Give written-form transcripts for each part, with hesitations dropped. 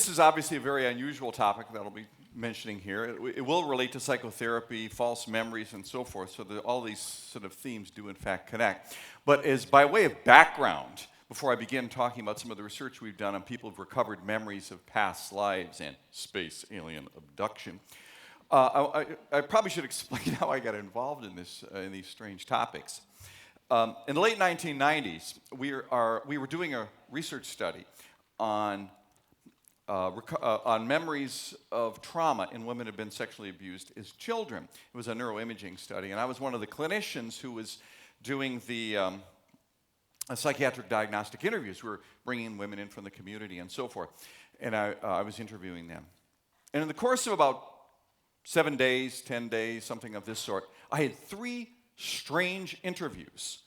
this is obviously a very unusual topic that I'll be mentioning here. It will relate to psychotherapy, false memories, and so forth, so that all these sort of themes do in fact connect. But as by way of background, before I begin talking about some of the research we've done on people who've recovered memories of past lives and space alien abduction, I probably should explain how I got involved in these strange topics. In the late 1990s, we were doing a research study on memories of trauma in women who had been sexually abused as children. It was a neuroimaging study, and I was one of the clinicians who was doing the psychiatric diagnostic interviews. We were bringing women in from the community and so forth, and I was interviewing them. And in the course of about 7 days, 10 days, something of this sort, I had 3 strange interviews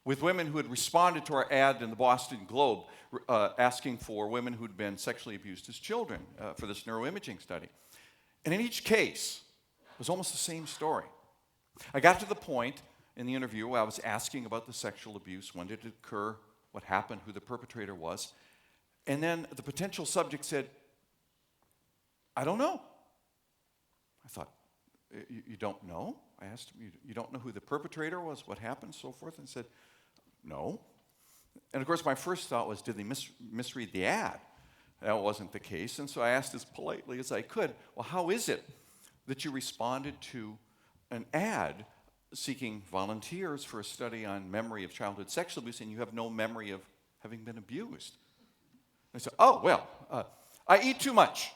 with women who had responded to our ad in the Boston Globe asking for women who'd been sexually abused as children for this neuroimaging study. And in each case, it was almost the same story. I got to the point in the interview where I was asking about the sexual abuse, when did it occur, what happened, who the perpetrator was, and then the potential subject said, I don't know. I thought, you don't know? I asked him, you don't know who the perpetrator was, what happened, so forth, and said, no. And of course, my first thought was, did they misread the ad? That wasn't the case, and so I asked as politely as I could, well, how is it that you responded to an ad seeking volunteers for a study on memory of childhood sexual abuse, and you have no memory of having been abused? And I said, oh, well, I eat too much,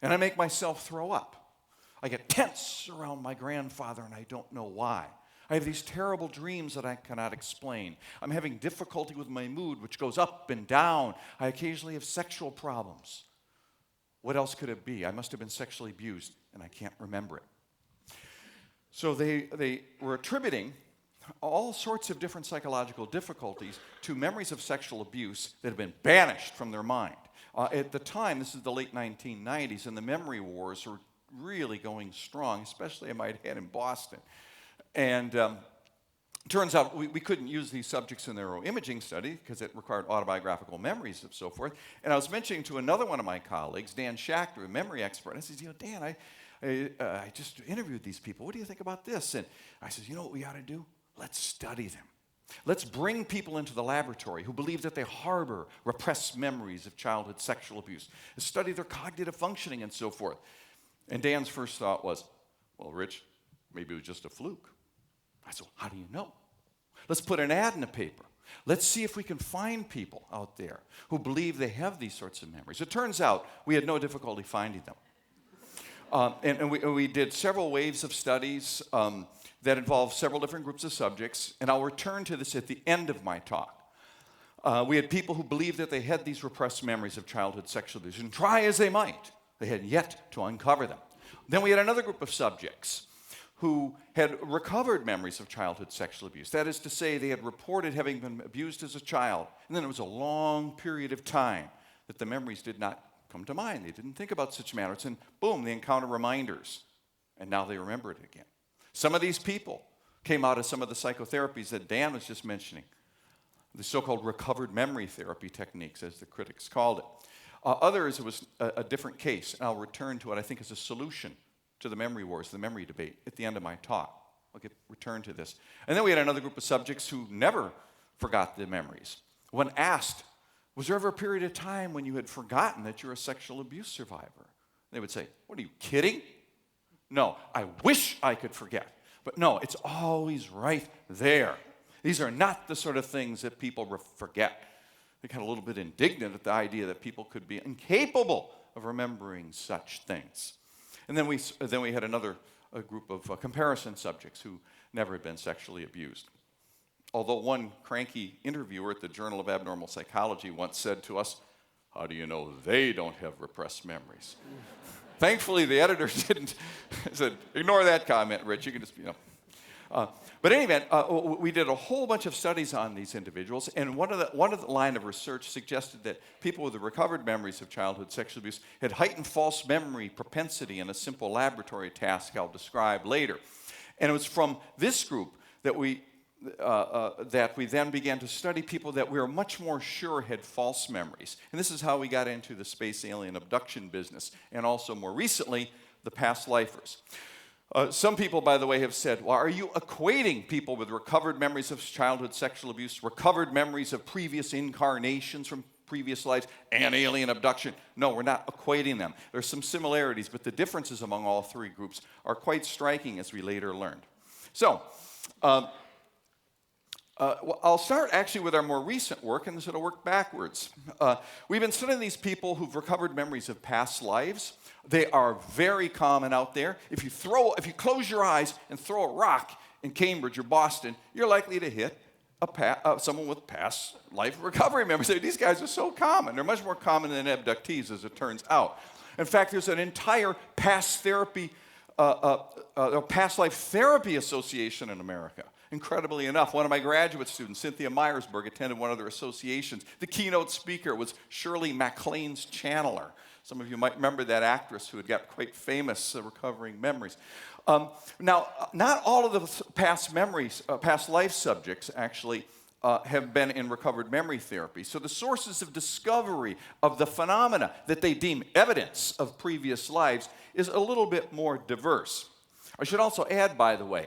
and I make myself throw up. I get tense around my grandfather, and I don't know why. I have these terrible dreams that I cannot explain. I'm having difficulty with my mood, which goes up and down. I occasionally have sexual problems. What else could it be? I must have been sexually abused, and I can't remember it. So they were attributing all sorts of different psychological difficulties to memories of sexual abuse that have been banished from their mind. At the time, this is the late 1990s, and the memory wars were really going strong, especially, I might add, in Boston. And turns out we couldn't use these subjects in the neuroimaging study because it required autobiographical memories and so forth. And I was mentioning to another one of my colleagues, Dan Schachter, a memory expert, and I said, Dan, I just interviewed these people. What do you think about this? And I said, you know what we ought to do? Let's study them. Let's bring people into the laboratory who believe that they harbor repressed memories of childhood sexual abuse, study their cognitive functioning and so forth. And Dan's first thought was, well, Rich, maybe it was just a fluke. I said, how do you know? Let's put an ad in the paper. Let's see if we can find people out there who believe they have these sorts of memories. It turns out we had no difficulty finding them. And we did several waves of studies that involved several different groups of subjects, and I'll return to this at the end of my talk. We had people who believed that they had these repressed memories of childhood sexual abuse, and try as they might, they had yet to uncover them. Then we had another group of subjects who had recovered memories of childhood sexual abuse. That is to say, they had reported having been abused as a child, and then it was a long period of time that the memories did not come to mind. They didn't think about such matters, and boom, they encounter reminders, and now they remember it again. Some of these people came out of some of the psychotherapies that Dan was just mentioning, the so-called recovered memory therapy techniques, as the critics called it. Others, it was a different case, and I'll return to what I think is a solution to the memory wars, the memory debate, at the end of my talk. I'll return to this. And then we had another group of subjects who never forgot the memories. When asked, was there ever a period of time when you had forgotten that you're a sexual abuse survivor? They would say, what, are you kidding? No, I wish I could forget. But no, it's always right there. These are not the sort of things that people forget. They got a little bit indignant at the idea that people could be incapable of remembering such things. And then we had another group of comparison subjects who never had been sexually abused. Although one cranky interviewer at the Journal of Abnormal Psychology once said to us, how do you know they don't have repressed memories? Thankfully, the editor didn't. Said, ignore that comment, Rich. You can just, But in any event, we did a whole bunch of studies on these individuals, and one of the line of research suggested that people with the recovered memories of childhood sexual abuse had heightened false memory propensity in a simple laboratory task I'll describe later. And it was from this group that we that we then began to study people that we were much more sure had false memories. And this is how we got into the space alien abduction business, and also more recently, the past lifers. Some people, by the way, have said, well, are you equating people with recovered memories of childhood sexual abuse, recovered memories of previous incarnations from previous lives, and alien abduction? No, we're not equating them. There's some similarities, but the differences among all three groups are quite striking, as we later learned. So, I'll start actually with our more recent work, and this will work backwards. We've been studying these people who've recovered memories of past lives. They are very common out there. If you close your eyes and throw a rock in Cambridge or Boston, you're likely to hit someone with past life recovery memories. These guys are so common. They're much more common than abductees, as it turns out. In fact, there's an entire past life therapy association in America. Incredibly enough, one of my graduate students, Cynthia Myersberg, attended one of their associations. The keynote speaker was Shirley MacLaine's channeler. Some of you might remember that actress who had got quite famous recovering memories. Now, not all of the past life subjects actually have been in recovered memory therapy. So the sources of discovery of the phenomena that they deem evidence of previous lives is a little bit more diverse. I should also add, by the way,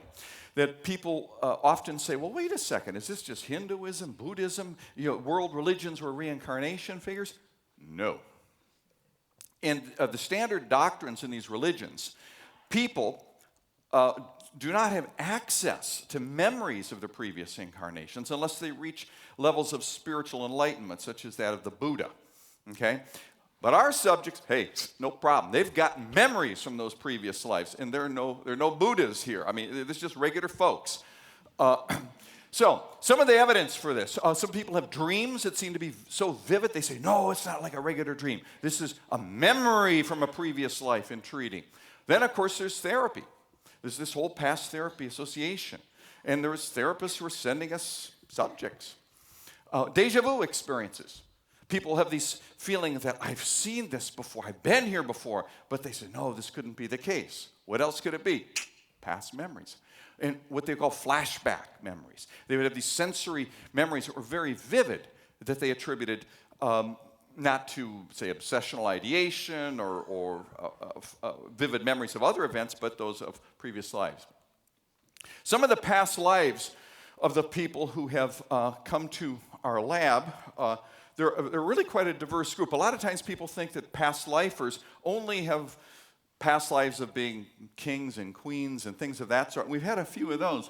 that people often say, well, wait a second, is this just Hinduism, Buddhism, world religions where reincarnation figures? No. In the standard doctrines in these religions, people do not have access to memories of the previous incarnations unless they reach levels of spiritual enlightenment, such as that of the Buddha. Okay? But our subjects, hey, no problem. They've got memories from those previous lives, and there are no Buddhas here. I mean, this is just regular folks. So, some of the evidence for this. Some people have dreams that seem to be so vivid, they say, no, it's not like a regular dream. This is a memory from a previous life in treating. Then, of course, there's therapy. There's this whole past therapy association. And there's therapists who are sending us subjects. Deja vu experiences. People have these feelings that I've seen this before, I've been here before, but they say, no, this couldn't be the case. What else could it be? Past memories. And what they call flashback memories. They would have these sensory memories that were very vivid that they attributed not to, say, obsessional ideation or vivid memories of other events, but those of previous lives. Some of the past lives of the people who have come to our lab, they're really quite a diverse group. A lot of times people think that past lifers only have past lives of being kings and queens and things of that sort. We've had a few of those.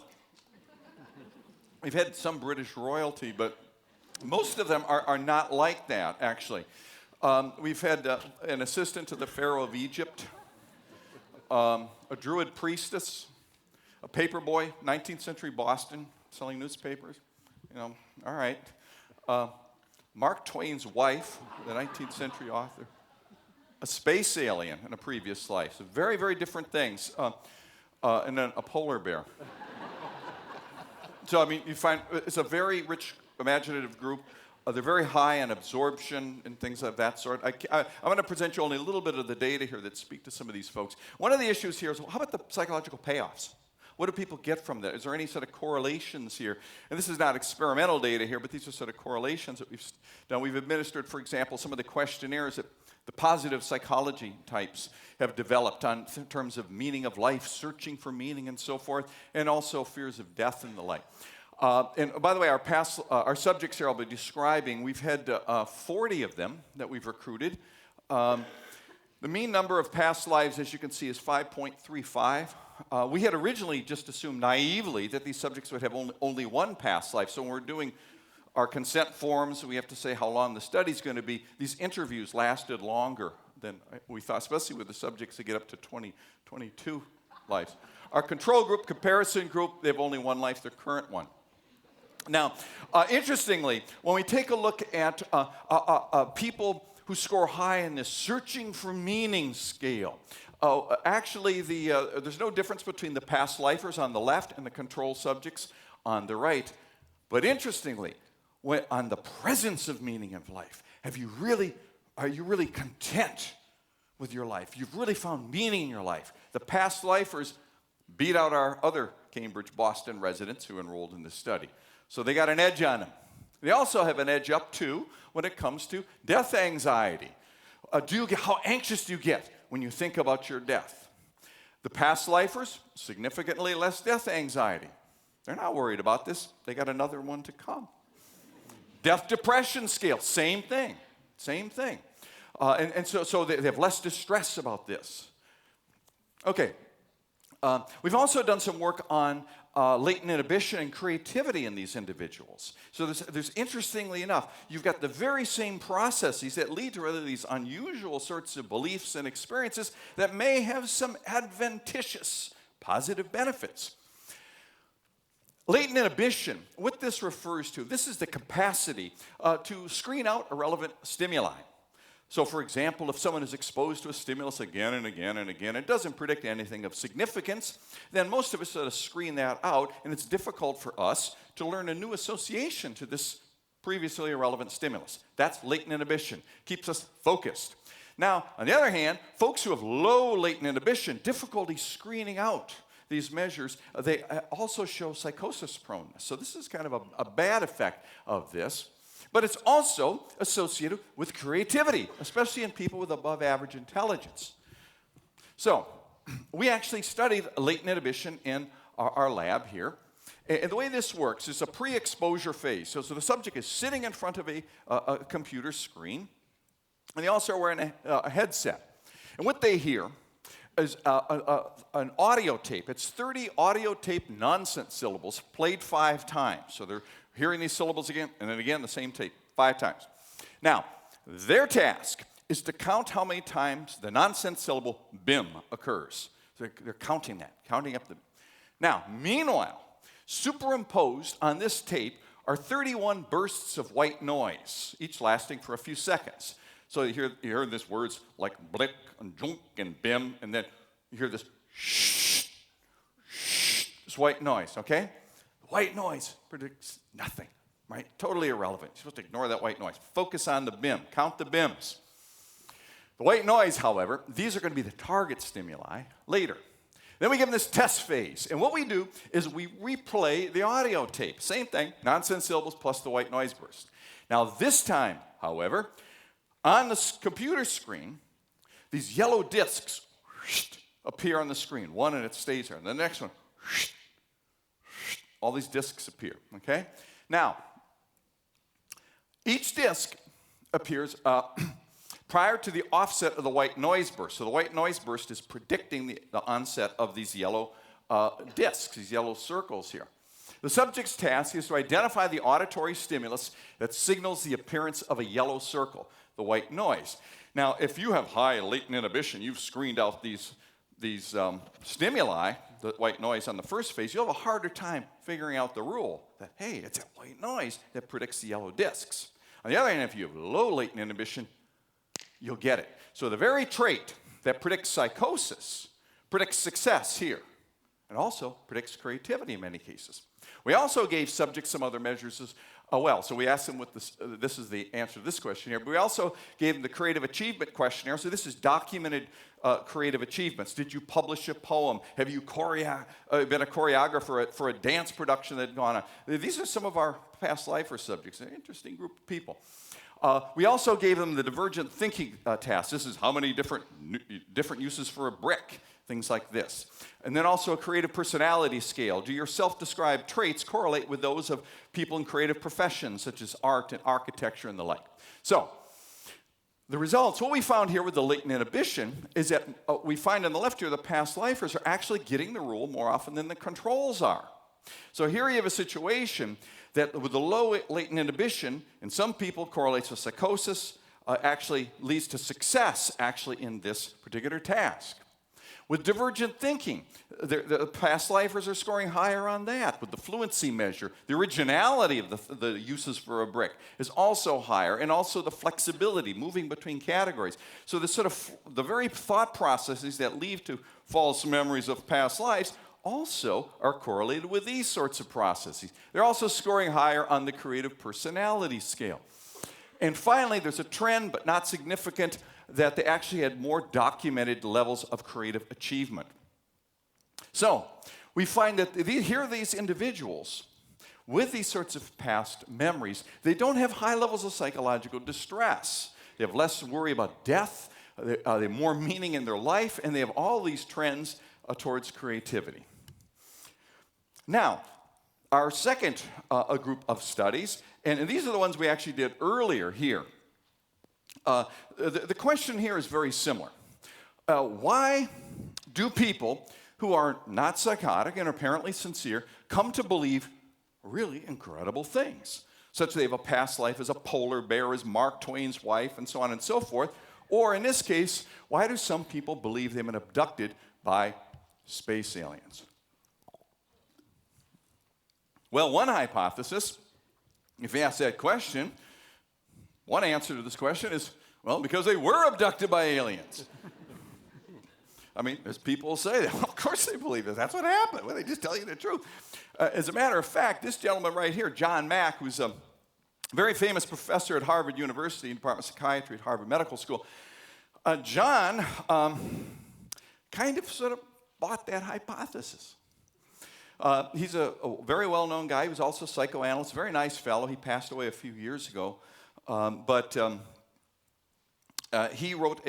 We've had some British royalty, but most of them are not like that, actually. We've had an assistant to the Pharaoh of Egypt, a Druid priestess, a paperboy, 19th century Boston, selling newspapers. All right. Mark Twain's wife, the 19th century author. A space alien in a previous life. So very, very different things. And then a polar bear. So, I mean, you find it's a very rich, imaginative group. They're very high on absorption and things of that sort. I'm going to present you only a little bit of the data here that speak to some of these folks. One of the issues here is, well, how about the psychological payoffs? What do people get from that? Is there any sort of correlations here? And this is not experimental data here, but these are sort of correlations that we've done. We've administered, for example, some of the questionnaires that the positive psychology types have developed in terms of meaning of life, searching for meaning and so forth, and also fears of death and the like. And by the way, our subjects here I'll be describing, we've had 40 of them that we've recruited. The mean number of past lives, as you can see, is 5.35. We had originally just assumed naively that these subjects would have only one past life. So when we're doing our consent forms, we have to say how long the study's going to be. These interviews lasted longer than we thought, especially with the subjects that get up to 22 lives. Our control group, comparison group, they have only one life, their current one. Now, interestingly, when we take a look at people who score high in this searching for meaning scale, actually, there's no difference between the past lifers on the left and the control subjects on the right. But interestingly, on the presence of meaning of life, are you really content with your life? You've really found meaning in your life. The past lifers beat out our other Cambridge, Boston residents who enrolled in this study. So they got an edge on them. They also have an edge up, too, when it comes to death anxiety. How anxious do you get when you think about your death? The past lifers, significantly less death anxiety. They're not worried about this. They got another one to come. Death depression scale, same thing. Same thing. So they have less distress about this. Okay. We've also done some work on latent inhibition and creativity in these individuals. So there's interestingly enough, you've got the very same processes that lead to really these unusual sorts of beliefs and experiences that may have some adventitious positive benefits. Latent inhibition, what this refers to, this is the capacity to screen out irrelevant stimuli. So, for example, if someone is exposed to a stimulus again and again and again, it doesn't predict anything of significance, then most of us sort of screen that out, and it's difficult for us to learn a new association to this previously irrelevant stimulus. That's latent inhibition, keeps us focused. Now, on the other hand, folks who have low latent inhibition, difficulty screening out these measures, they also show psychosis proneness. So this is kind of a bad effect of this. But it's also associated with creativity, especially in people with above average intelligence. So we actually studied latent inhibition in our lab here. And the way this works is a pre-exposure phase. So the subject is sitting in front of a computer screen, and they also are wearing a headset. And what they hear is an audio tape. It's 30 audio tape nonsense syllables played 5 times. So they're hearing these syllables again, and then again the same tape 5 times. Now, their task is to count how many times the nonsense syllable BIM occurs. So they're counting that, counting up the... Now, meanwhile, superimposed on this tape are 31 bursts of white noise, each lasting for a few seconds. So you hear these words like blick and junk and BIM, and then you hear this shh, shh, this white noise, okay? White noise predicts nothing, right? Totally irrelevant. You're supposed to ignore that white noise. Focus on the BIM. Count the BIMs. The white noise, however, these are going to be the target stimuli later. Then we give them this test phase. And what we do is we replay the audio tape. Same thing, nonsense syllables plus the white noise burst. Now this time, however, on the computer screen, these yellow discs appear on the screen. One and it stays there. And the next one, all these discs appear, okay? Now, each disc appears prior to the offset of the white noise burst. So the white noise burst is predicting the onset of these yellow discs, these yellow circles here. The subject's task is to identify the auditory stimulus that signals the appearance of a yellow circle, the white noise. Now, if you have high latent inhibition, you've screened out these stimuli, the white noise on the first phase, you'll have a harder time figuring out the rule that, hey, it's that white noise that predicts the yellow discs. On the other hand, if you have low latent inhibition, you'll get it. So the very trait that predicts psychosis predicts success here, and also predicts creativity in many cases. We also gave subjects some other measures as well. So we asked them what this is the answer to this question here, but we also gave them the creative achievement questionnaire. So this is documented creative achievements. Did you publish a poem? Have you been a choreographer for a dance production that had gone on? These are some of our past lifer subjects, an interesting group of people. We also gave them the divergent thinking task. This is how many different uses for a brick, things like this. And then also a creative personality scale. Do your self-described traits correlate with those of people in creative professions, such as art and architecture and the like? So, the results, what we found here with the latent inhibition is that we find on the left here the past lifers are actually getting the rule more often than the controls are. So here you have a situation that with the low latent inhibition, in some people correlates with psychosis, actually leads to success actually in this particular task. With divergent thinking, the past lifers are scoring higher on that. With the fluency measure, the originality of the uses for a brick is also higher, and also the flexibility, moving between categories. So the very thought processes that lead to false memories of past lives also are correlated with these sorts of processes. They're also scoring higher on the creative personality scale. And finally, there's a trend, but not significant, that they actually had more documented levels of creative achievement. So we find that here are these individuals with these sorts of past memories. They don't have high levels of psychological distress. They have less worry about death. They have more meaning in their life, and they have all these trends towards creativity. Now, our second group of studies, and these are the ones we actually did earlier here. The question here is very similar. Why do people who are not psychotic and apparently sincere come to believe really incredible things, such that they have a past life as a polar bear, as Mark Twain's wife, and so on and so forth? Or in this case, why do some people believe they've been abducted by space aliens? Well, one hypothesis, if you ask that question, one answer to this question is, well, because they were abducted by aliens. I mean, as people say, well, of course they believe it. That's what happened. Well, they just tell you the truth. As a matter of fact, this gentleman right here, John Mack, who's a very famous professor at Harvard University, Department of Psychiatry at Harvard Medical School, John kind of sort of bought that hypothesis. He's a very well-known guy. He was also a psychoanalyst, a very nice fellow. He passed away a few years ago. But he wrote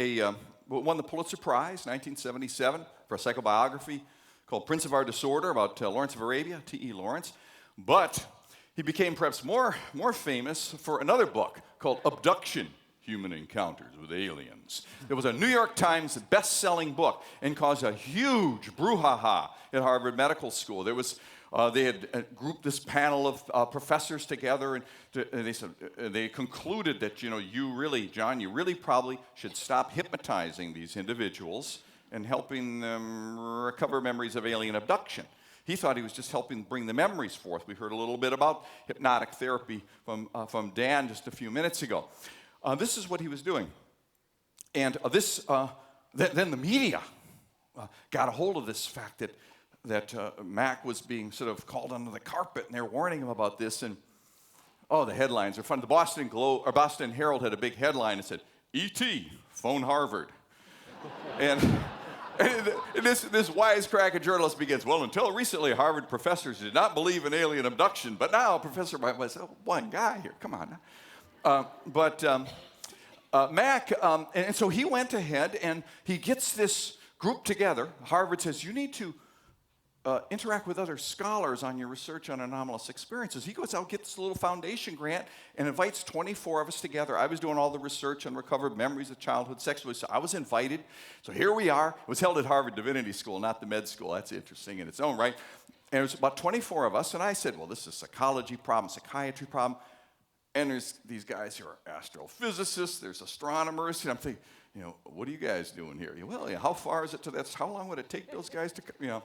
won the Pulitzer Prize, 1977, for a psychobiography called Prince of Our Disorder, about Lawrence of Arabia, T.E. Lawrence. But he became perhaps more famous for another book called Abduction, Human Encounters with Aliens. It was a New York Times best-selling book and caused a huge brouhaha at Harvard Medical School. There was they had grouped this panel of professors together, and they said they concluded that, John, you really probably should stop hypnotizing these individuals and helping them recover memories of alien abduction. He thought he was just helping bring the memories forth. We heard a little bit about hypnotic therapy from Dan just a few minutes ago. This is what he was doing, and then the media got a hold of this fact that Mack was being sort of called under the carpet, and they're warning him about this. And the headlines are fun. The Boston Herald had a big headline that said, "E.T. phone Harvard," and this wisecracker journalist begins, "Well, until recently, Harvard professors did not believe in alien abduction, but now Professor was one guy here. Come on." Mack, and so he went ahead and he gets this group together. Harvard says, "You need to interact with other scholars on your research on anomalous experiences." He goes out, gets a little foundation grant, and invites 24 of us together. I was doing all the research on recovered memories of childhood sex abuse, so I was invited. So here we are. It was held at Harvard Divinity School, not the med school. That's interesting in its own right. And it was about 24 of us, and I said, well, this is a psychology problem, psychiatry problem. And there's these guys who are astrophysicists, there's astronomers, and I'm thinking, what are you guys doing here? Well, how far is it to that? How long would it take those guys to,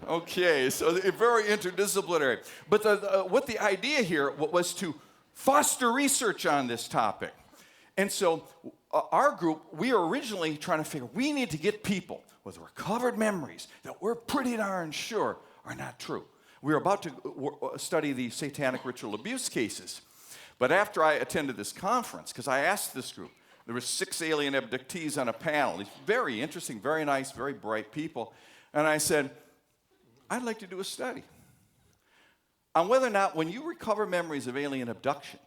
Okay, so very interdisciplinary. But what the idea here was to foster research on this topic. And so our group, we were originally trying to figure, we need to get people with recovered memories that we're pretty darn sure are not true. We were about to study the satanic ritual abuse cases. But after I attended this conference, because I asked this group, there were 6 alien abductees on a panel, these very interesting, very nice, very bright people, and I said, I'd like to do a study on whether or not when you recover memories of alien abduction,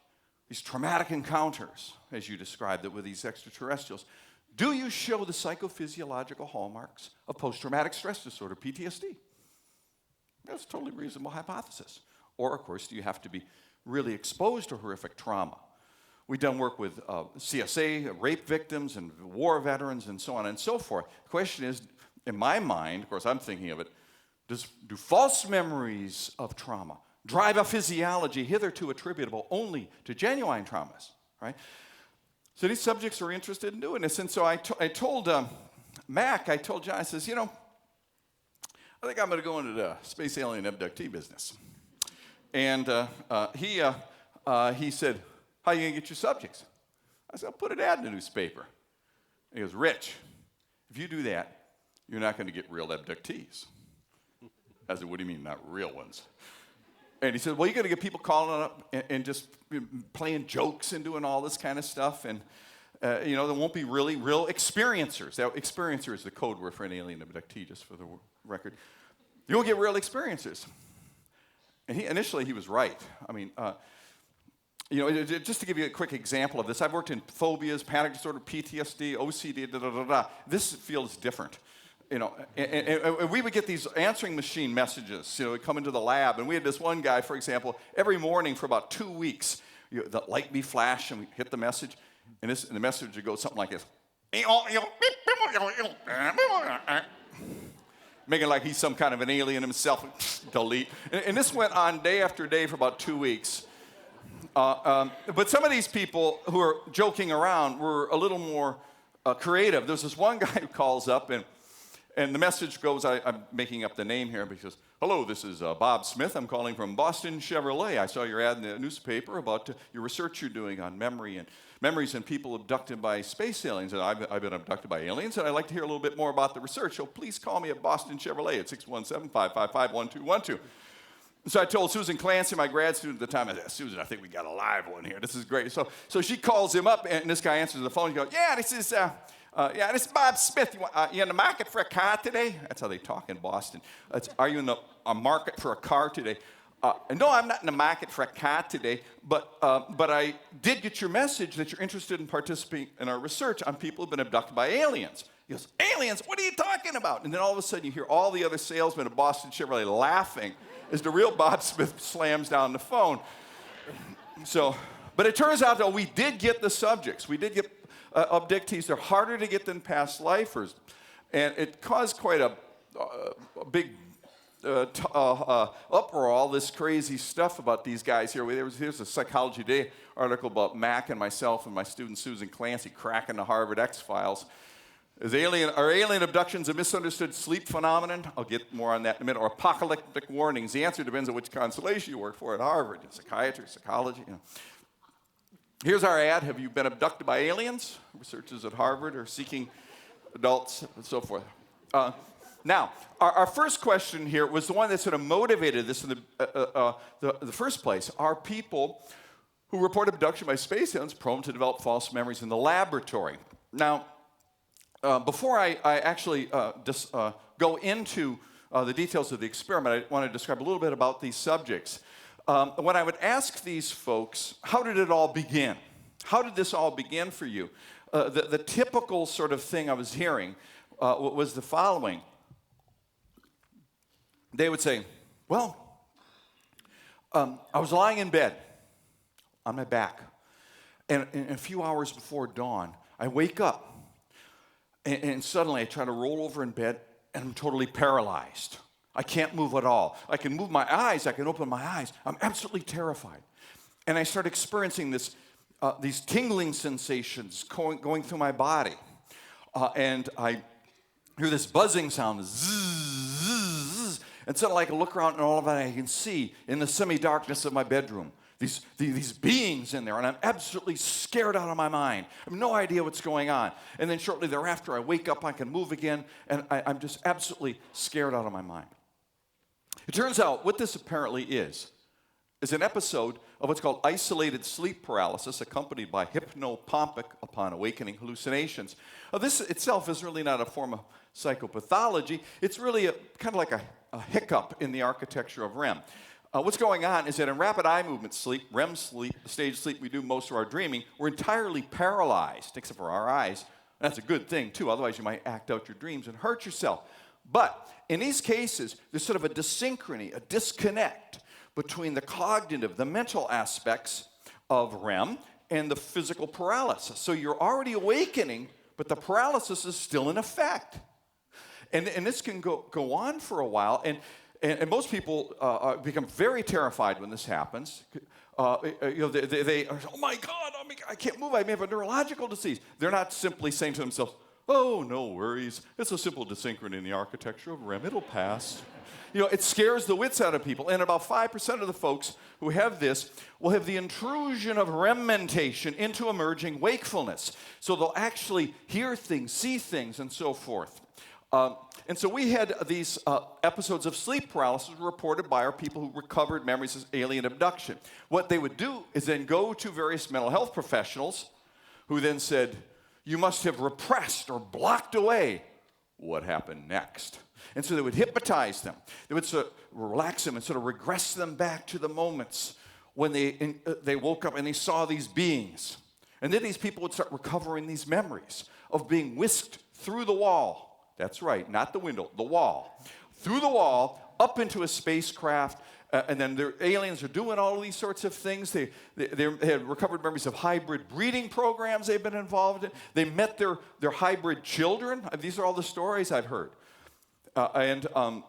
these traumatic encounters, as you described it with these extraterrestrials, do you show the psychophysiological hallmarks of post-traumatic stress disorder, PTSD? That's a totally reasonable hypothesis. Or, of course, do you have to be really exposed to horrific trauma? We've done work with CSA, rape victims, and war veterans, and so on and so forth. The question is, in my mind, of course, I'm thinking of it, do false memories of trauma drive a physiology hitherto attributable only to genuine traumas, right? So these subjects are interested in doing this. And so I told Mack, I told John, I says, I think I'm going to go into the space alien abductee business. And he said, how are you going to get your subjects? I said, I'll put an ad in the newspaper. And he goes, Rich, if you do that, you're not going to get real abductees. I said, what do you mean, not real ones? And he said, well, you're going to get people calling up and just playing jokes and doing all this kind of stuff. And, there won't be really real experiencers. Now, experiencer is the code word for an alien abductee, just for the record. you'll get real experiences. And initially he was right. I mean, just to give you a quick example of this, I've worked in phobias, panic disorder, PTSD, OCD, This field is different. And we would get these answering machine messages, come into the lab, and we had this one guy, for example, every morning for about 2 weeks, the light would flash, and we hit the message, and the message would go something like this. Making like he's some kind of an alien himself, delete. And this went on day after day for about 2 weeks. But some of these people who are joking around were a little more creative. There's this one guy who calls up, and the message goes, I'm making up the name here, because, hello, this is Bob Smith. I'm calling from Boston Chevrolet. I saw your ad in the newspaper about your research you're doing on memories and people abducted by space aliens. And I've been abducted by aliens, and I'd like to hear a little bit more about the research. So please call me at Boston Chevrolet at 617-555-1212. So I told Susan Clancy, my grad student at the time, I said, Susan, I think we got a live one here. This is great. So she calls him up, and this guy answers the phone. He goes, this is Bob Smith. You in the market for a car today? That's how they talk in Boston. Are you in the market for a car today? No, I'm not in the market for a car today, but I did get your message that you're interested in participating in our research on people who've been abducted by aliens. He goes, aliens? What are you talking about? And then all of a sudden you hear all the other salesmen at Boston Chevrolet laughing as the real Bob Smith slams down the phone. But it turns out, though, we did get the subjects. We did get abductees. They're harder to get than past lifers. And it caused quite a big uproar, all this crazy stuff about these guys here. Here's a Psychology Today article about Mac and myself and my student Susan Clancy cracking the Harvard X-Files. Are alien abductions a misunderstood sleep phenomenon? I'll get more on that in a minute. Or apocalyptic warnings. The answer depends on which constellation you work for at Harvard. Psychiatry, psychology. Here's our ad. Have you been abducted by aliens? Researchers at Harvard are seeking adults and so forth. Now, our first question here was the one that sort of motivated this in the first place. Are people who report abduction by space aliens prone to develop false memories in the laboratory? Now, before I actually go into the details of the experiment, I want to describe a little bit about these subjects. When I would ask these folks, how did it all begin? How did this all begin for you? The typical sort of thing I was hearing was the following. They would say, well, I was lying in bed on my back, and a few hours before dawn, I wake up, and suddenly I try to roll over in bed, and I'm totally paralyzed. I can't move at all. I can move my eyes. I can open my eyes. I'm absolutely terrified. And I start experiencing these tingling sensations going through my body. And I hear this buzzing sound, zzz, and suddenly I can look around, and all of that I can see in the semi-darkness of my bedroom. These beings in there, and I'm absolutely scared out of my mind. I have no idea what's going on. And then shortly thereafter, I wake up, I can move again, and I'm just absolutely scared out of my mind. It turns out what this apparently is an episode of what's called isolated sleep paralysis, accompanied by hypnopompic upon awakening hallucinations. This itself is really not a form of psychopathology. It's really kind of like a hiccup in the architecture of REM. What's going on is that in rapid eye movement sleep, REM sleep, the stage of sleep we do most of our dreaming, we're entirely paralyzed, except for our eyes. That's a good thing, too. Otherwise, you might act out your dreams and hurt yourself. But in these cases, there's sort of a dysynchrony, a disconnect between the cognitive, the mental aspects of REM and the physical paralysis. So you're already awakening, but the paralysis is still in effect. And this can go on for a while. And most people become very terrified when this happens. They are, oh my God, I can't move. I may have a neurological disease. They're not simply saying to themselves, oh, no worries. It's a simple dysynchrony in the architecture of REM. It'll pass. It scares the wits out of people. And about 5% of the folks who have this will have the intrusion of REM mentation into emerging wakefulness. So they'll actually hear things, see things, and so forth. And so we had these episodes of sleep paralysis reported by our people who recovered memories of alien abduction. What they would do is then go to various mental health professionals who then said, you must have repressed or blocked away what happened next. And so they would hypnotize them. They would sort of relax them and sort of regress them back to the moments when they woke up and they saw these beings. And then these people would start recovering these memories of being whisked through the wall. That's right, not the window, the wall. Through the wall, up into a spacecraft, and then the aliens are doing all of these sorts of things. They had recovered memories of hybrid breeding programs they've been involved in. They met their hybrid children. These are all the stories I've heard. And I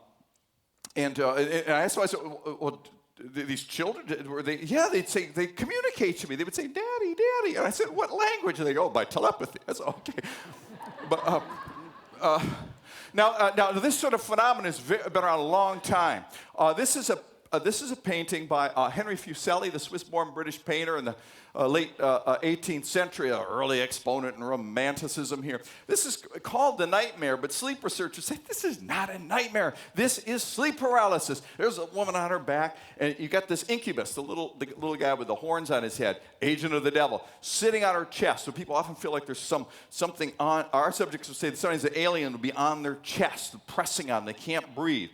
asked myself, well, these children, were they? Yeah, they'd say, they communicate to me. They would say, "Daddy, Daddy," and I said, "What language?" And they go, "Oh, by telepathy." I said, "Okay." But now this sort of phenomenon has been around a long time. This is a painting by Henry Fuseli, the Swiss-born British painter in the late 18th century, an early exponent in Romanticism here. This is called The Nightmare, but sleep researchers say this is not a nightmare. This is sleep paralysis. There's a woman on her back, and you got this incubus, the little guy with the horns on his head, agent of the devil, sitting on her chest. So people often feel like there's something on. Our subjects will say that sometimes the alien will be on their chest, pressing on them. They can't breathe.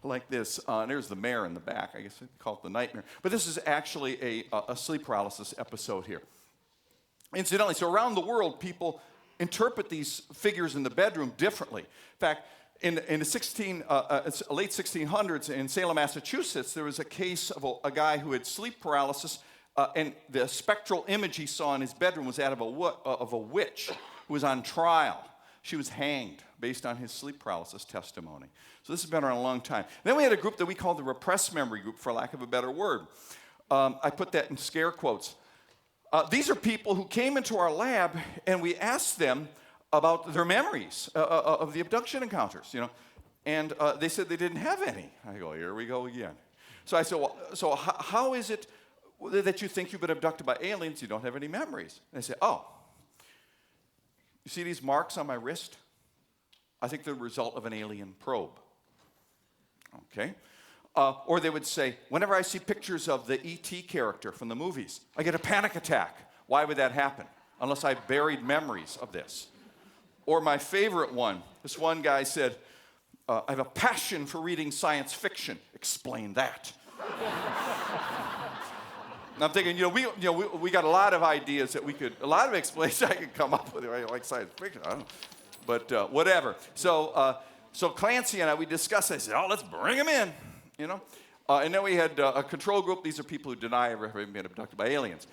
Like this, and there's the mare in the back. I guess they call it the nightmare. But this is actually a sleep paralysis episode here. Incidentally, so around the world, people interpret these figures in the bedroom differently. In fact, in the late 1600s in Salem, Massachusetts, there was a case of a guy who had sleep paralysis, and the spectral image he saw in his bedroom was that of a witch who was on trial. She was hanged based on his sleep paralysis testimony. So this has been around a long time. Then we had a group that we called the repressed memory group, for lack of a better word. I put that in scare quotes. These are people who came into our lab, and we asked them about their memories of the abduction encounters, and they said they didn't have any. I go, here we go again. So I said, well, so how is it that you think you've been abducted by aliens, you don't have any memories? And they said, oh, you see these marks on my wrist? I think they're the result of an alien probe. Okay? Or they would say, whenever I see pictures of the E.T. character from the movies, I get a panic attack. Why would that happen? Unless I buried memories of this. Or my favorite one, this one guy said, I have a passion for reading science fiction. Explain that. And I'm thinking, we got a lot of ideas that a lot of explanations I could come up with, right? Like science fiction. I don't know. But whatever. So Clancy and I, we discussed. I said, "Oh, let's bring them in," And then we had a control group. These are people who deny ever having been abducted by aliens.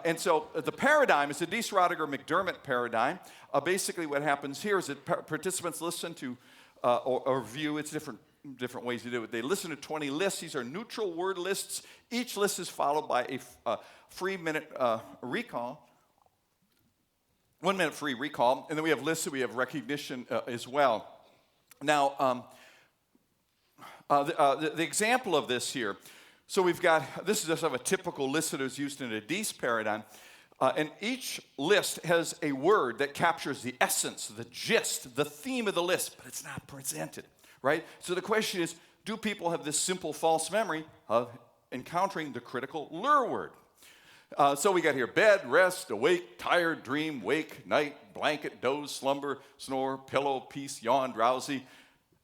And so the paradigm is the Diess-Rodiger-McDermott paradigm. Basically, what happens here is that participants listen to or view. It's different ways to do it. They listen to 20 lists. These are neutral word lists. Each list is followed by a free minute recall. 1 minute free recall, and then we have lists that we have recognition as well. Now, the example of this here, so we've got, this is just of a typical list that is used in a Diess paradigm, and each list has a word that captures the essence, the gist, the theme of the list, but it's not presented, right? So the question is, do people have this simple false memory of encountering the critical lure word? So we got here bed, rest, awake, tired, dream, wake, night, blanket, doze, slumber, snore, pillow, peace, yawn, drowsy.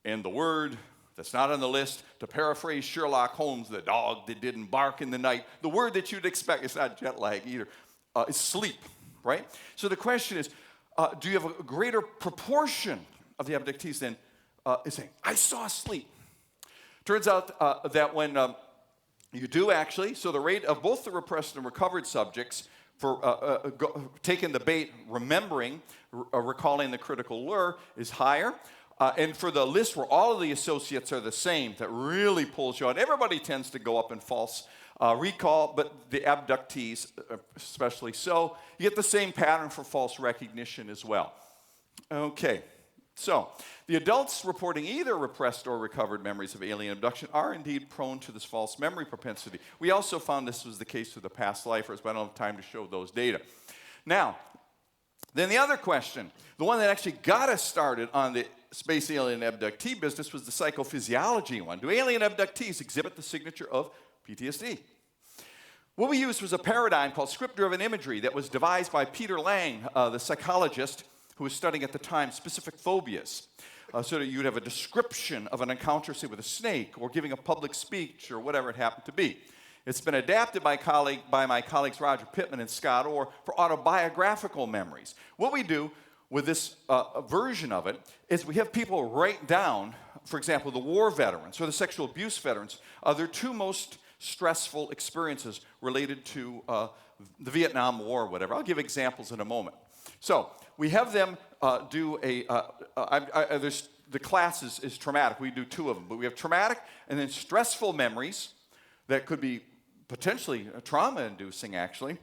And the word that's not on the list, to paraphrase Sherlock Holmes, the dog that didn't bark in the night, the word that you'd expect, it's not jet lag either, is sleep, right? So the question is, do you have a greater proportion of the abductees than is saying, I saw sleep? Turns out that when you do actually, so the rate of both the repressed and recovered subjects for taking the bait, remembering, recalling the critical lure is higher. And for the list where all of the associates are the same, that really pulls you out. Everybody tends to go up in false recall, but the abductees especially so. You get the same pattern for false recognition as well. Okay. So, the adults reporting either repressed or recovered memories of alien abduction are indeed prone to this false memory propensity. We also found this was the case with the past lifers, but I don't have time to show those data. Now, then the other question, the one that actually got us started on the space alien abductee business was the psychophysiology one. Do alien abductees exhibit the signature of PTSD? What we used was a paradigm called script-driven imagery that was devised by Peter Lang, the psychologist, who was studying at the time specific phobias. so that you'd have a description of an encounter, say, with a snake, or giving a public speech, or whatever it happened to be. It's been adapted by my colleagues Roger Pittman and Scott Orr for autobiographical memories. What we do with this version of it is we have people write down, for example, the war veterans or the sexual abuse veterans, their two most stressful experiences related to the Vietnam War or whatever. I'll give examples in a moment. So we have them do the class is traumatic. We do two of them, but we have traumatic and then stressful memories that could be potentially trauma-inducing, actually,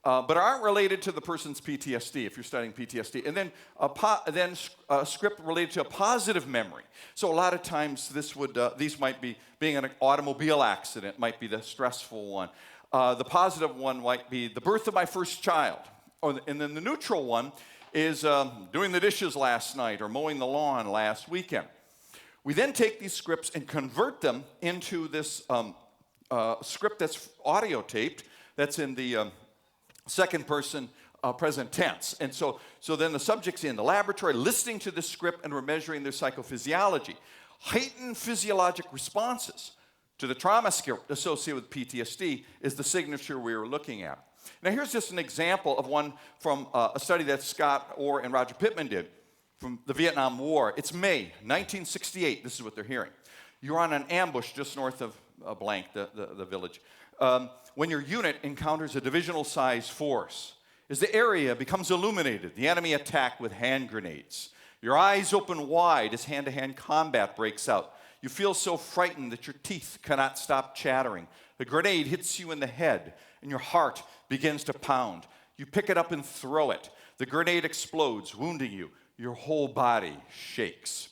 but aren't related to the person's PTSD, if you're studying PTSD. And then a script related to a positive memory. So a lot of times these might be, being an automobile accident might be the stressful one. The positive one might be the birth of my first child. And then the neutral one is doing the dishes last night or mowing the lawn last weekend. We then take these scripts and convert them into this script that's audio taped, that's in the second person present tense. And so then the subject's in the laboratory listening to this script and we're measuring their psychophysiology. Heightened physiologic responses to the trauma script associated with PTSD is the signature we were looking at. Now here's just an example of one from a study that Scott Orr and Roger Pittman did from the Vietnam War. It's May 1968. This is what they're hearing. You're on an ambush just north of blank, the village, when your unit encounters a divisional-sized force. As the area becomes illuminated, the enemy attack with hand grenades. Your eyes open wide as hand-to-hand combat breaks out. You feel so frightened that your teeth cannot stop chattering. The grenade hits you in the head, and your heart begins to pound. You pick it up and throw it. The grenade explodes, wounding you. Your whole body shakes.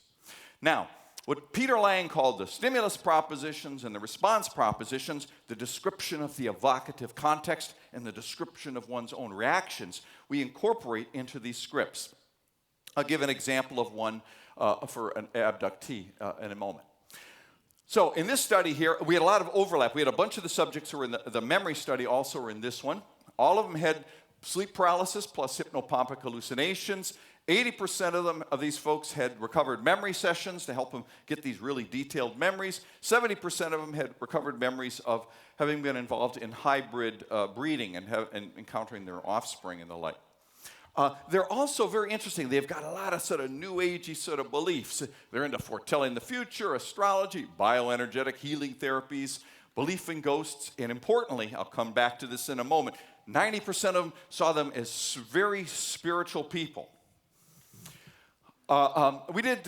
Now, what Peter Lang called the stimulus propositions and the response propositions, the description of the evocative context and the description of one's own reactions, we incorporate into these scripts. I'll give an example of one for an abductee in a moment. So in this study here, we had a lot of overlap. We had a bunch of the subjects who were in the memory study also were in this one. All of them had sleep paralysis plus hypnopompic hallucinations. 80% of these folks had recovered memory sessions to help them get these really detailed memories. 70% of them had recovered memories of having been involved in hybrid breeding and encountering their offspring and the like. They're also very interesting. They've got a lot of sort of new agey sort of beliefs. They're into foretelling the future, astrology, bioenergetic healing therapies, belief in ghosts, and importantly, I'll come back to this in a moment, 90% of them saw them as very spiritual people. We did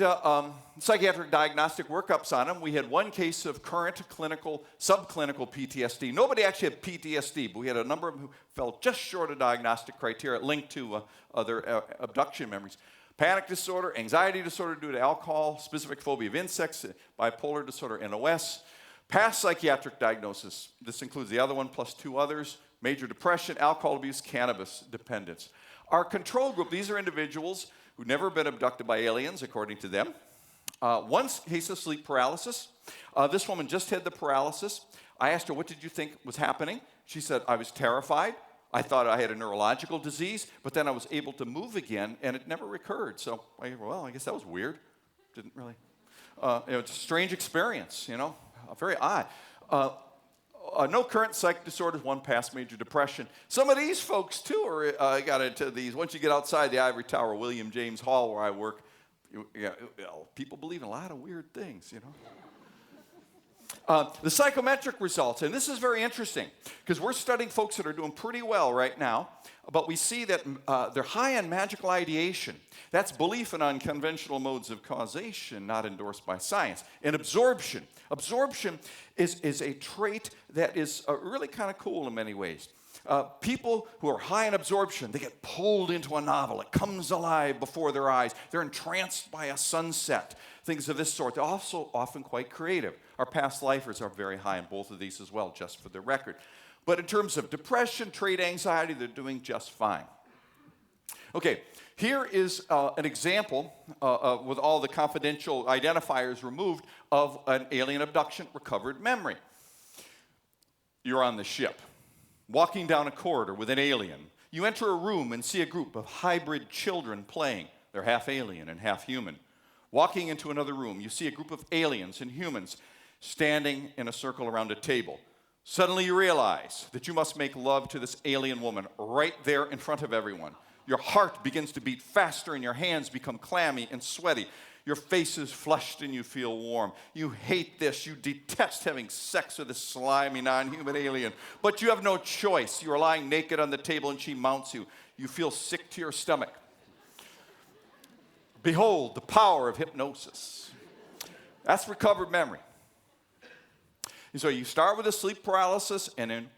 psychiatric diagnostic workups on them. We had one case of current clinical, subclinical PTSD. Nobody actually had PTSD, but we had a number of them who fell just short of diagnostic criteria linked to their abduction memories. Panic disorder, anxiety disorder due to alcohol, specific phobia of insects, bipolar disorder, NOS. Past psychiatric diagnosis, this includes the other one plus two others, major depression, alcohol abuse, cannabis dependence. Our control group, these are individuals who'd never been abducted by aliens, according to them. One case of sleep paralysis. This woman just had the paralysis. I asked her, what did you think was happening? She said, I was terrified. I thought I had a neurological disease, but then I was able to move again, and it never recurred. So, I guess that was weird. Didn't really, it's a strange experience, very odd. No current psych disorders, one past major depression. Some of these folks, too, got into these. Once you get outside the ivory tower, William James Hall, where I work, people believe in a lot of weird things, The psychometric results, and this is very interesting, because we're studying folks that are doing pretty well right now, but we see that they're high on magical ideation. That's belief in unconventional modes of causation, not endorsed by science. And absorption. Absorption is a trait that is really kind of cool in many ways. People who are high in absorption, they get pulled into a novel. It comes alive before their eyes. They're entranced by a sunset, things of this sort. They're also often quite creative. Our past lifers are very high in both of these as well, just for the record. But in terms of depression, trait anxiety, they're doing just fine. Okay, here is an example with all the confidential identifiers removed of an alien abduction recovered memory. You're on the ship, walking down a corridor with an alien. You enter a room and see a group of hybrid children playing. They're half alien and half human. Walking into another room, you see a group of aliens and humans standing in a circle around a table. Suddenly you realize that you must make love to this alien woman right there in front of everyone. Your heart begins to beat faster and your hands become clammy and sweaty. Your face is flushed and you feel warm. You hate this. You detest having sex with this slimy, non-human alien. But you have no choice. You are lying naked on the table and she mounts you. You feel sick to your stomach. Behold the power of hypnosis. That's recovered memory. And so you start with a sleep paralysis and then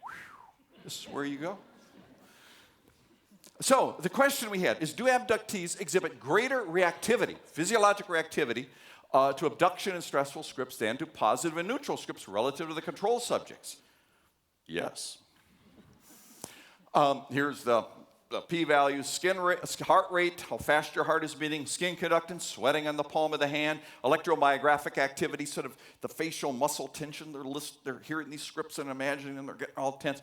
this is where you go. So the question we had is, do abductees exhibit greater reactivity, physiologic reactivity, to abduction and stressful scripts than to positive and neutral scripts relative to the control subjects? Yes. Here's the p-values: heart rate, how fast your heart is beating, skin conductance, sweating on the palm of the hand, electromyographic activity, sort of the facial muscle tension. They're hearing these scripts and imagining them, they're getting all tense.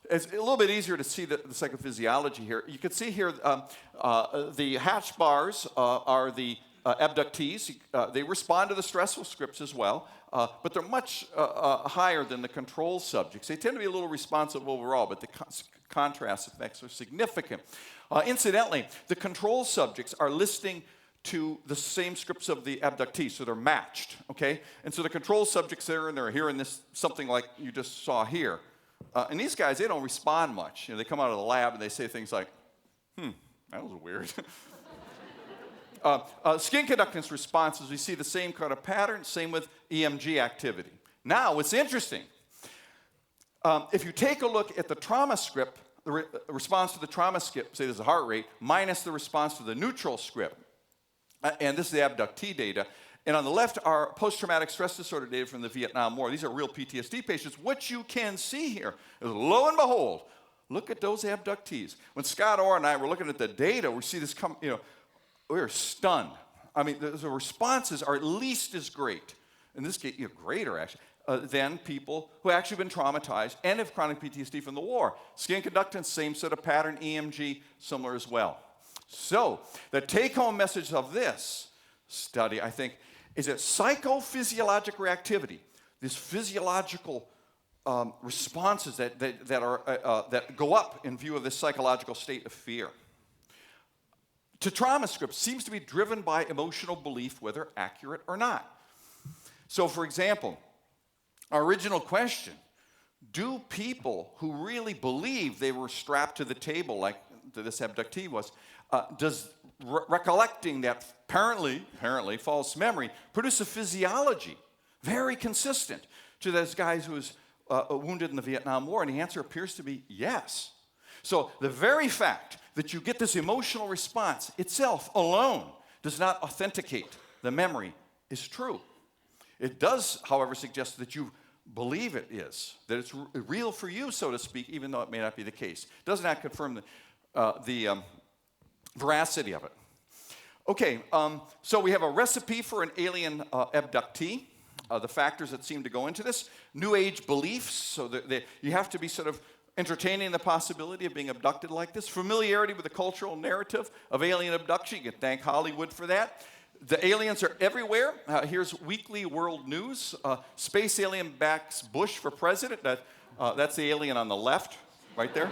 It's a little bit easier to see the psychophysiology here. You can see here the hatch bars are the abductees. They respond to the stressful scripts as well, but they're much higher than the control subjects. They tend to be a little responsive overall, but the contrast effects are significant. Incidentally, the control subjects are listening to the same scripts of the abductees, so they're matched, okay? And so the control subjects there, and they're hearing this, something like you just saw here. And these guys, they don't respond much. You know, they come out of the lab and they say things like, that was weird. Skin conductance responses, we see the same kind of pattern, same with EMG activity. Now, what's interesting, if you take a look at the trauma script, the response to the trauma script, say there's a heart rate, minus the response to the neutral script, and this is the abductee data, and on the left are post-traumatic stress disorder data from the Vietnam War. These are real PTSD patients. What you can see here is, lo and behold, look at those abductees. When Scott Orr and I were looking at the data, we see this come, we were stunned. I mean, the responses are at least as great, in this case, greater actually, than people who have actually been traumatized and have chronic PTSD from the war. Skin conductance, same sort of pattern, EMG, similar as well. So, the take-home message of this study, I think, is that psychophysiologic reactivity, these physiological responses that go up in view of this psychological state of fear, to trauma scripts seems to be driven by emotional belief, whether accurate or not. So, for example, our original question, do people who really believe they were strapped to the table like this abductee was, does recollecting that apparently false memory produce a physiology very consistent to those guys who was wounded in the Vietnam War? And the answer appears to be yes. So the very fact that you get this emotional response itself alone does not authenticate the memory is true. It does, however, suggest that you believe it is, that it's real for you, so to speak, even though it may not be the case. It does not confirm the veracity of it. Okay, so we have a recipe for an alien abductee, the factors that seem to go into this. New Age beliefs, so that you have to be sort of entertaining the possibility of being abducted like this. Familiarity with the cultural narrative of alien abduction. You can thank Hollywood for that. The aliens are everywhere. Here's Weekly World News. Space alien backs Bush for president. That's the alien on the left, right there.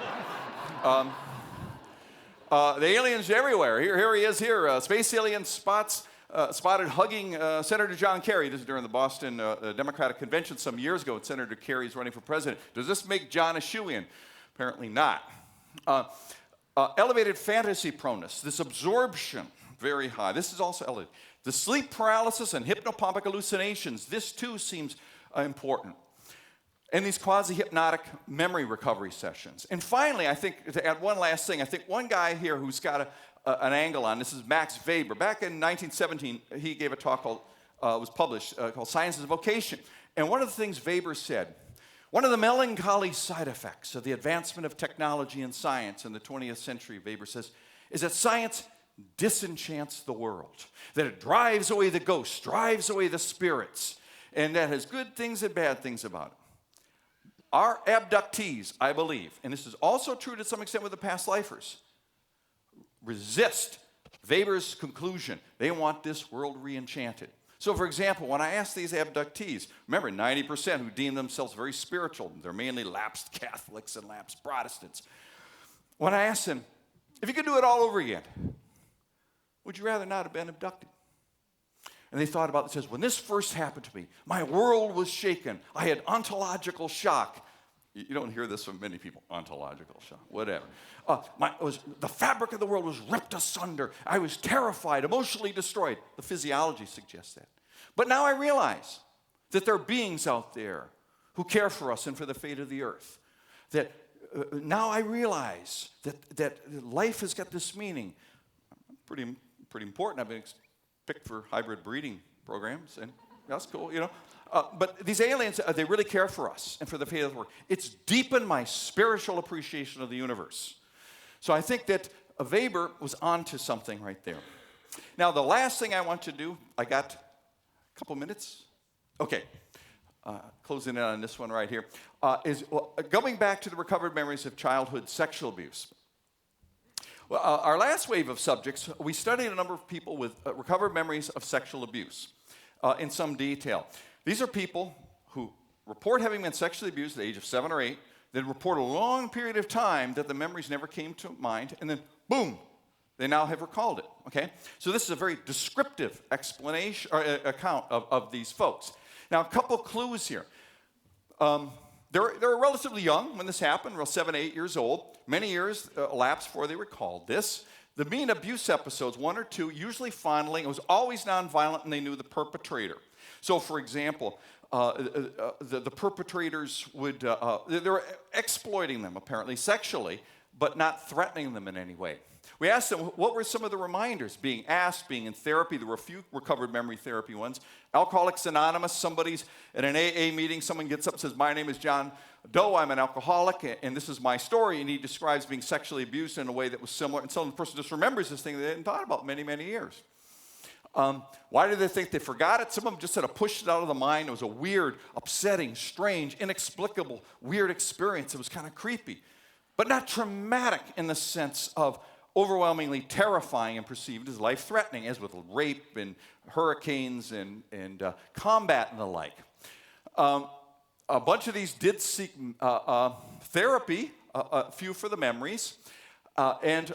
The aliens everywhere. Here he is here. Space alien spotted hugging Senator John Kerry. This is during the Boston Democratic Convention some years ago. Senator Kerry's running for president. Does this make John a shoo-in? Apparently not. Elevated fantasy proneness. This absorption, very high. This is also elevated. The sleep paralysis and hypnopompic hallucinations. This too seems important. And these quasi-hypnotic memory recovery sessions. And finally, I think, to add one last thing, I think one guy here who's got an angle on this is Max Weber. Back in 1917, he gave a talk called, was published, called Science as a Vocation. And one of the things Weber said, one of the melancholy side effects of the advancement of technology and science in the 20th century, Weber says, is that science disenchants the world, that it drives away the ghosts, drives away the spirits, and that has good things and bad things about it. Our abductees, I believe, and this is also true to some extent with the past lifers, resist Weber's conclusion, they want this world re-enchanted. So, for example, when I ask these abductees, remember 90% who deem themselves very spiritual, they're mainly lapsed Catholics and lapsed Protestants. When I ask them, if you could do it all over again, would you rather not have been abducted? And they thought about it. It says, when this first happened to me, my world was shaken. I had ontological shock. You don't hear this from many people, ontological shock, whatever. The fabric of the world was ripped asunder. I was terrified, emotionally destroyed. The physiology suggests that. But now I realize that there are beings out there who care for us and for the fate of the earth. That now I realize that life has got this meaning. Pretty important. I've been picked for hybrid breeding programs, and that's cool, you know. But these aliens, they really care for us and for the fate of the world. It's deepened my spiritual appreciation of the universe. So I think that Weber was onto something right there. Now, the last thing I want to do, I got a couple minutes? Okay. Closing in on this one right here, is going back to the recovered memories of childhood sexual abuse. Well, our last wave of subjects, we studied a number of people with recovered memories of sexual abuse in some detail. These are people who report having been sexually abused at the age of 7 or 8, then report a long period of time that the memories never came to mind, and then boom, they now have recalled it, okay? So this is a very descriptive explanation or account of these folks. Now, a couple clues here. They were relatively young when this happened, around 7, 8 years old. Many years elapsed before they recalled this. The mean abuse episodes, 1 or 2, usually fondling. It was always nonviolent, and they knew the perpetrator. So, for example, the perpetrators would, they were exploiting them, apparently, sexually, but not threatening them in any way. We asked them, what were some of the reminders? Being asked, being in therapy. There were a few recovered memory therapy ones. Alcoholics Anonymous, somebody's at an AA meeting, someone gets up and says, my name is John Doe, I'm an alcoholic, and this is my story, and he describes being sexually abused in a way that was similar, and so the person just remembers this thing they hadn't thought about many, many years. Why do they think they forgot it? Some of them just sort of pushed it out of the mind. It was a weird, upsetting, strange, inexplicable, weird experience. It was kind of creepy, but not traumatic in the sense of overwhelmingly terrifying and perceived as life-threatening, as with rape and hurricanes and combat and the like. A bunch of these did seek therapy, a few for the memories. And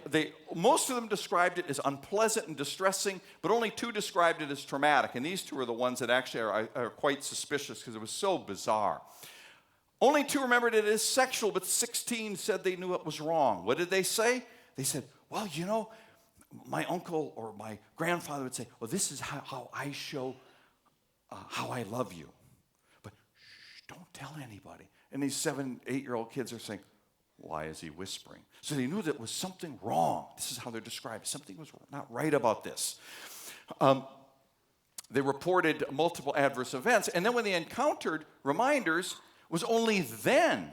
most of them described it as unpleasant and distressing, but only 2 described it as traumatic. And these 2 are the ones that actually are quite suspicious because it was so bizarre. Only 2 remembered it as sexual, but 16 said they knew it was wrong. What did they say? They said, well, you know, my uncle or my grandfather would say, well, this is how I show how I love you. But shh, don't tell anybody. And these 7, 8-year-old kids are saying, why is he whispering? So they knew there was something wrong. This is how they're described. Something was not right about this. They reported multiple adverse events. And then when they encountered reminders, it was only then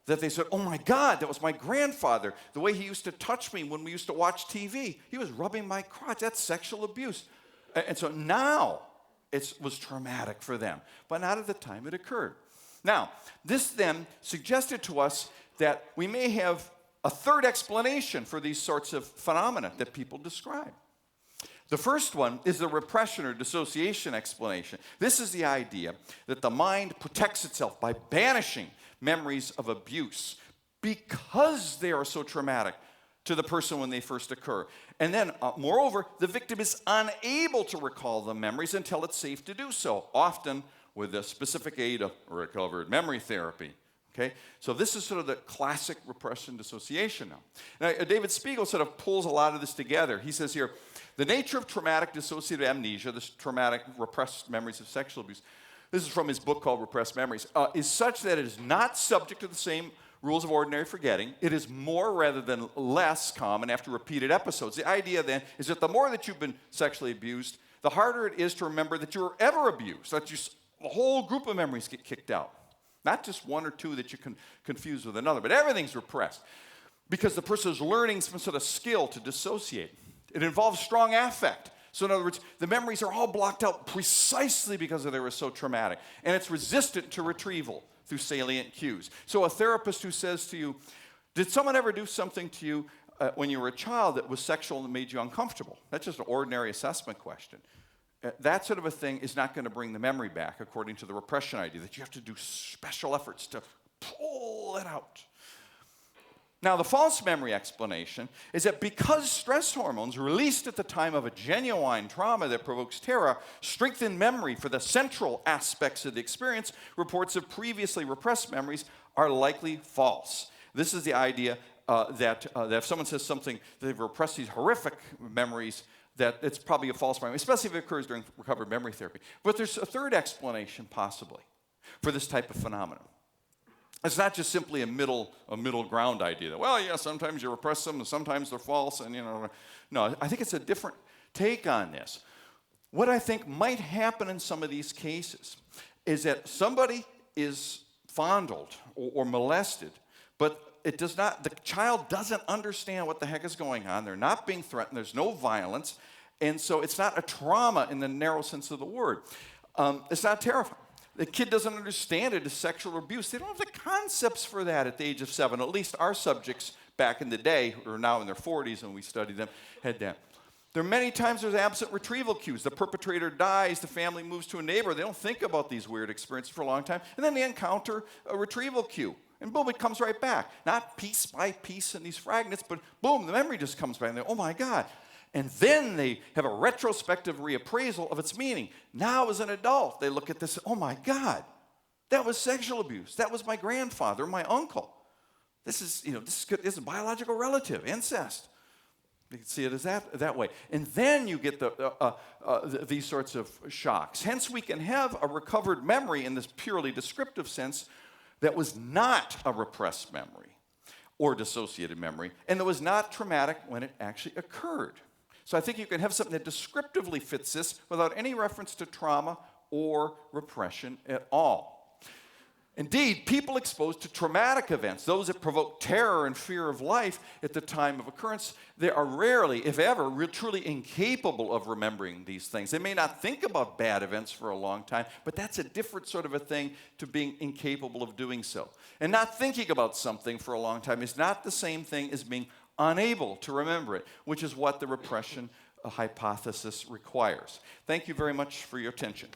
that they said, oh my God, that was my grandfather. The way he used to touch me when we used to watch TV. He was rubbing my crotch. That's sexual abuse. And so now it was traumatic for them. But not at the time it occurred. Now, this then suggested to us that we may have a third explanation for these sorts of phenomena that people describe. The first one is the repression or dissociation explanation. This is the idea that the mind protects itself by banishing memories of abuse because they are so traumatic to the person when they first occur. And then, moreover, the victim is unable to recall the memories until it's safe to do so, often with the specific aid of recovered memory therapy. Okay? So this is sort of the classic repression dissociation now. David Spiegel sort of pulls a lot of this together. He says here, the nature of traumatic dissociative amnesia, this traumatic repressed memories of sexual abuse, this is from his book called Repressed Memories, is such that it is not subject to the same rules of ordinary forgetting. It is more rather than less common after repeated episodes. The idea then is that the more that you've been sexually abused, the harder it is to remember that you were ever abused. That a whole group of memories get kicked out. Not just 1 or 2 that you can confuse with another, but everything's repressed because the person is learning some sort of skill to dissociate. It involves strong affect. So in other words, the memories are all blocked out precisely because they were so traumatic. And it's resistant to retrieval through salient cues. So a therapist who says to you, did someone ever do something to you when you were a child that was sexual and made you uncomfortable. That's just an ordinary assessment question. That sort of a thing is not going to bring the memory back, according to the repression idea, that you have to do special efforts to pull it out. Now, the false memory explanation is that because stress hormones released at the time of a genuine trauma that provokes terror strengthen memory for the central aspects of the experience, reports of previously repressed memories are likely false. This is the idea that if someone says something, they've repressed these horrific memories, that it's probably a false memory, especially if it occurs during recovered memory therapy. But there's a third explanation, possibly, for this type of phenomenon. It's not just simply a middle ground idea that, well, yeah, sometimes you repress them and sometimes they're false, and no, I think it's a different take on this. What I think might happen in some of these cases is that somebody is fondled or molested, but the child doesn't understand what the heck is going on. They're not being threatened. There's no violence. And so it's not a trauma in the narrow sense of the word. It's not terrifying. The kid doesn't understand it as sexual abuse. They don't have the concepts for that at the age of 7. At least our subjects back in the day, who are now in their 40s and we studied them, had that. There are many times there's absent retrieval cues. The perpetrator dies, the family moves to a neighbor. They don't think about these weird experiences for a long time. And then they encounter a retrieval cue. And boom, it comes right back. Not piece by piece in these fragments, but boom, the memory just comes back. And they're, oh my God. And then they have a retrospective reappraisal of its meaning. Now, as an adult, they look at this, oh my God, that was sexual abuse. That was my grandfather, my uncle. This is a biological relative, incest. You can see it as that way. And then you get these sorts of shocks. Hence, we can have a recovered memory in this purely descriptive sense that was not a repressed memory or dissociated memory, and that was not traumatic when it actually occurred. So I think you can have something that descriptively fits this without any reference to trauma or repression at all. Indeed, people exposed to traumatic events, those that provoke terror and fear of life at the time of occurrence, they are rarely, if ever, truly incapable of remembering these things. They may not think about bad events for a long time, but that's a different sort of a thing to being incapable of doing so. And not thinking about something for a long time is not the same thing as being unable to remember it, which is what the repression hypothesis requires. Thank you very much for your attention.